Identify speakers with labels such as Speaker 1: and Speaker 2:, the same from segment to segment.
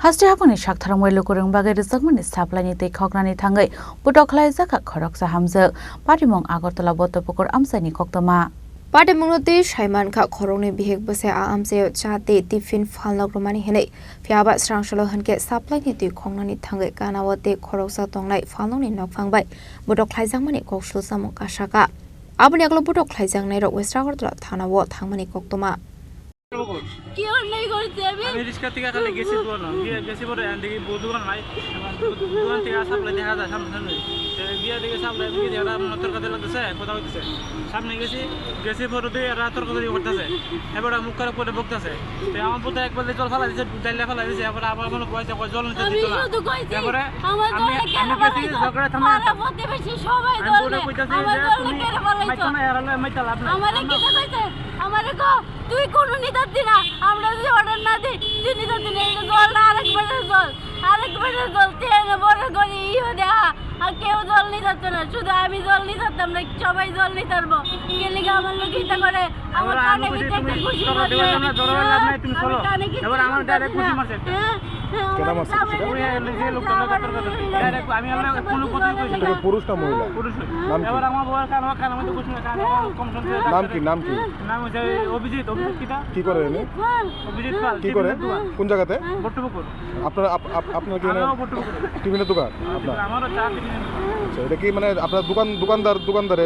Speaker 1: Hasti hapuni shakthara moilo kurung bagai rizakmani saplani te khoknani thangai putokhlai jaka khoroksa hamjak patimong Agartala Botopukur amsani koktoma
Speaker 2: Patimongnote Shaiman ka khorongni bihek bose a amse chate tiffin phalnok romani henei phiaba srangshalo hanke saplai ni te khongnani thangai kanawote khoroksa tongnai phalnok ni nokphangbai butokhlai jangmani kokshlo samong kasaka abuni aglo butokhlai jangnai ro West Agartala thanawo thangmani koktoma
Speaker 3: কি অন্যায় করতে আমি রিস্কা থেকে খালি গেছি তো না গেছি পরে দেখি দোকান নাই দোকান থেকে সামনে দেখা যায় সামনে গিয়া দেখে সামনে গিয়ে এরা মোটর কাটে লাগতেছে কথা হইতেছে সামনে গেছি পরে দিয়ে এরা তর্ক করতেছে এবারে মুখ করে পরে বকতেছে তো আমার পুত্র একবার জল ফেলা দিয়েছে ডাইলে ফেলা দিয়েছে এবারে আবার মনে কইছে জল নিতে দিত না এবারে আমি গেছি ঝগড়া থামা প্রতিবেশী সবাই দলে আমার দলে কেন বলাইছো মাইতা না এরা মাইতা লাভ না আমারে কি কইছে আমারে কো তুই কোন নিদার দিনা আমরা যদি অর্ডার না দিই তুই নিদার দিনা এই জল না আরেকবারের জল তেনে বড় করে ইও দেখা আর কেউ জল নিতে যাচ্ছে না শুধু আমি জল নিতে যাচ্তাম না সবাই জল নিতে পারবো কেলিগা আমার লোক ইচ্ছা করে আমার কানে ভিতরে খুশি মারছে তুমি চলো এবার আমার ডাইরেক্ট খুশি মারছে কেডা মারছে এই লোকটা ডাইরেক্ট আমি আমরা কোনো কথা কইছি না
Speaker 4: পুরুষ না মহিলা
Speaker 3: পুরুষ এবার আমার বউয়ের কানে মধ্যে খুশি না কানে কম শুনছে
Speaker 4: নাম কি
Speaker 3: নাম হচ্ছে অভিজিৎ কিটা
Speaker 4: কি করে এনে
Speaker 3: অভিজিৎ পাল
Speaker 4: কি করে কোন জায়গাতে
Speaker 3: বট্টপুকুর
Speaker 4: আপনার কি না
Speaker 3: বট্টপুকুর
Speaker 4: টিফিনের দোকান আপনার
Speaker 3: আমারও চা টিফিনের
Speaker 4: আচ্ছা এটা কি মানে আপনার দোকানদারে
Speaker 3: দোকানদার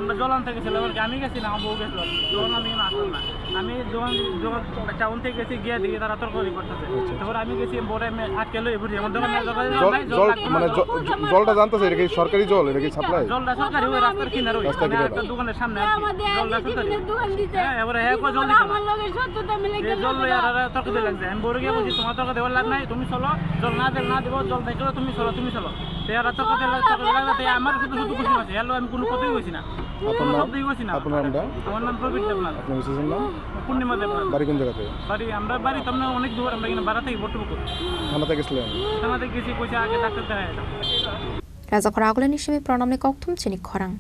Speaker 3: আমরা জলান থেকে ছিল আমি গেছি না আমার বউ গেছিল তখন আমি আসলাম না আমি টাউন থেকে গেছি গিয়ে দেখি তারা তরকারি করতেছে তারপর আমি গেছি বড় আটকে লই ঘুরি আমার দোকানে
Speaker 4: জল মানে জলটা জানতেছে এটা কি সরকারি জল এটা কি সাপ্লাই
Speaker 3: জলটা সরকারি ওই রাস্তার কিনারে ওই একটা দোকানের সামনে জলটা সরকারি হ্যাঁ এবারে এক জল দিতে আমার লগে সত্যতা মিলে গেল জল লই আর তরকারি লাগছে আমি বড় গিয়ে বলছি তোমার তরকারি দেওয়ার লাগ নাই তুমি চলো জল না দেব জল দেখো তুমি চলো তেরা তরকারি লাগতে আমার শুধু খুশি আছে হ্যালো আমি কোনো কথাই কইছি না
Speaker 4: আপনার নামটা
Speaker 3: আমার নাম প্রবীর দেবনাথ
Speaker 4: আপনার মিসেসের নাম
Speaker 3: পূর্ণিমা দেবনাথ
Speaker 4: বাড়ি কোন জায়গাতে
Speaker 3: বাড়ি তোমরা অনেক দূর আমরা এখানে বাড়া থেকে বট্টপুকুর
Speaker 4: থানাতে গেছিলেন
Speaker 3: থানাতে গেছি কইছে আগে ডাক্তার দেখায়
Speaker 2: Raja Khoragula ni shimi pranamne koktum chini khorang